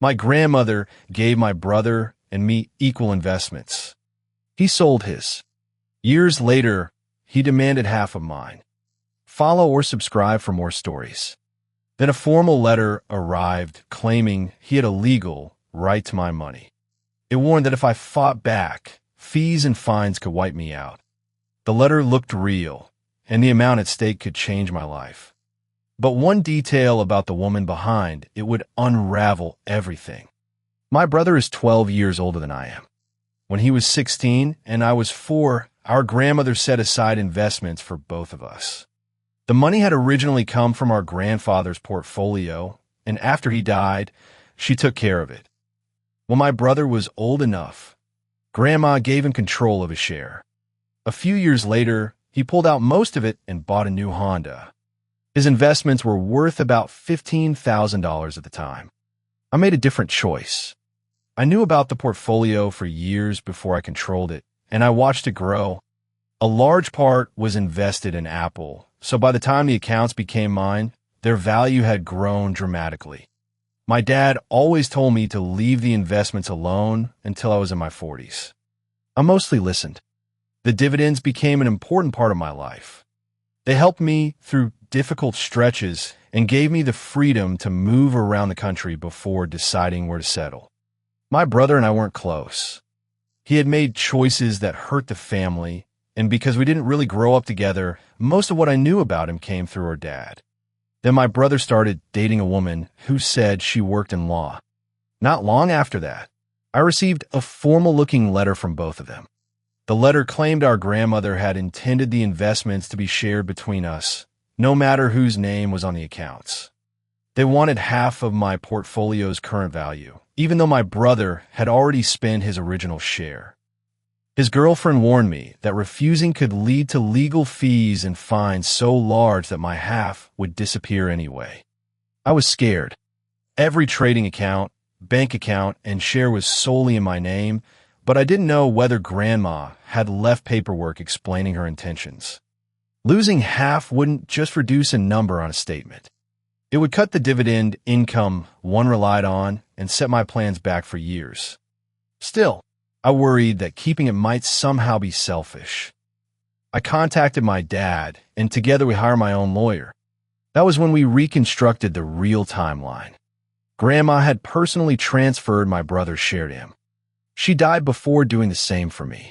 My grandmother gave my brother and me equal investments. He sold his. Years later, he demanded half of mine. Follow or subscribe for more stories. Then a formal letter arrived claiming he had a legal right to my money. It warned that if I fought back, fees and fines could wipe me out. The letter looked real, and the amount at stake could change my life. But one detail about the woman behind it would unravel everything. My brother is 12 years older than I am. When he was 16 and I was 4, our grandmother set aside investments for both of us. The money had originally come from our grandfather's portfolio, and after he died, she took care of it. When my brother was old enough, Grandma gave him control of his share. A few years later, he pulled out most of it and bought a new Honda. His investments were worth about $15,000 at the time. I made a different choice. I knew about the portfolio for years before I controlled it, and I watched it grow. A large part was invested in Apple, so by the time the accounts became mine, their value had grown dramatically. My dad always told me to leave the investments alone until I was in my 40s. I mostly listened. The dividends became an important part of my life. They helped me through difficult stretches and gave me the freedom to move around the country before deciding where to settle. My brother and I weren't close. He had made choices that hurt the family, and because we didn't really grow up together, most of what I knew about him came through our dad. Then my brother started dating a woman who said she worked in law. Not long after that, I received a formal-looking letter from both of them. The letter claimed our grandmother had intended the investments to be shared between us, no matter whose name was on the accounts. They wanted half of my portfolio's current value, even though my brother had already spent his original share. His girlfriend warned me that refusing could lead to legal fees and fines so large that my half would disappear anyway. I was scared. Every trading account, bank account, and share was solely in my name, but I didn't know whether Grandma had left paperwork explaining her intentions. Losing half wouldn't just reduce a number on a statement. It would cut the dividend income one relied on and set my plans back for years. Still, I worried that keeping it might somehow be selfish. I contacted my dad, and together we hired my own lawyer. That was when we reconstructed the real timeline. Grandma had personally transferred my brother's share to him. She died before doing the same for me.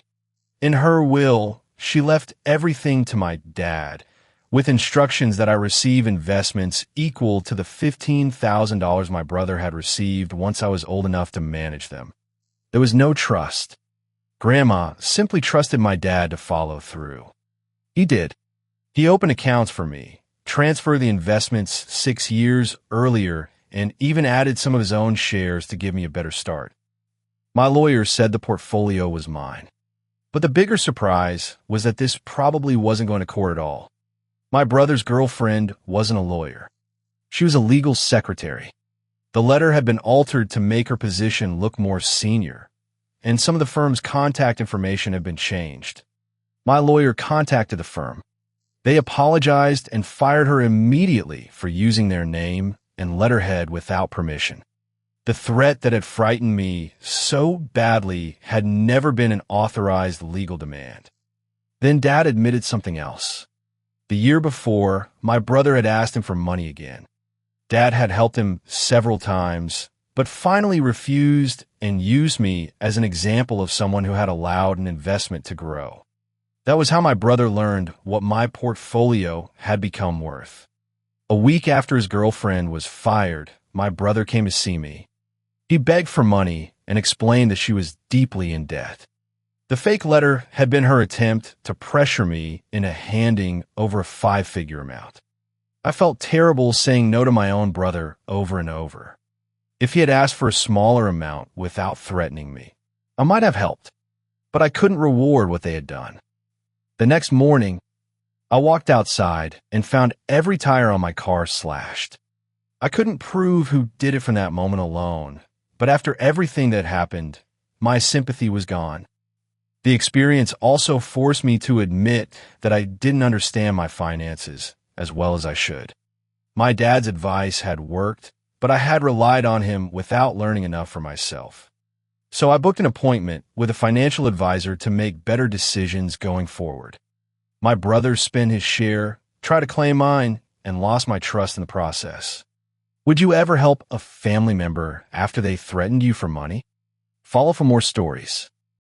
In her will, she left everything to my dad, with instructions that I receive investments equal to the $15,000 my brother had received once I was old enough to manage them. There was no trust. Grandma simply trusted my dad to follow through. He did. He opened accounts for me, transferred the investments 6 years earlier, and even added some of his own shares to give me a better start. My lawyer said the portfolio was mine. But the bigger surprise was that this probably wasn't going to court at all. My brother's girlfriend wasn't a lawyer. She was a legal secretary. The letter had been altered to make her position look more senior, and some of the firm's contact information had been changed. My lawyer contacted the firm. They apologized and fired her immediately for using their name and letterhead without permission. The threat that had frightened me so badly had never been an authorized legal demand. Then Dad admitted something else. The year before, my brother had asked him for money again. Dad had helped him several times, but finally refused and used me as an example of someone who had allowed an investment to grow. That was how my brother learned what my portfolio had become worth. A week after his girlfriend was fired, my brother came to see me. He begged for money and explained that she was deeply in debt. The fake letter had been her attempt to pressure me into handing over a 5-figure amount. I felt terrible saying no to my own brother over and over. If he had asked for a smaller amount without threatening me, I might have helped, but I couldn't reward what they had done. The next morning, I walked outside and found every tire on my car slashed. I couldn't prove who did it from that moment alone, but after everything that happened, my sympathy was gone. The experience also forced me to admit that I didn't understand my finances as well as I should. My dad's advice had worked, but I had relied on him without learning enough for myself. So I booked an appointment with a financial advisor to make better decisions going forward. My brother spent his share, tried to claim mine, and lost my trust in the process. Would you ever help a family member after they threatened you for money? Follow for more stories.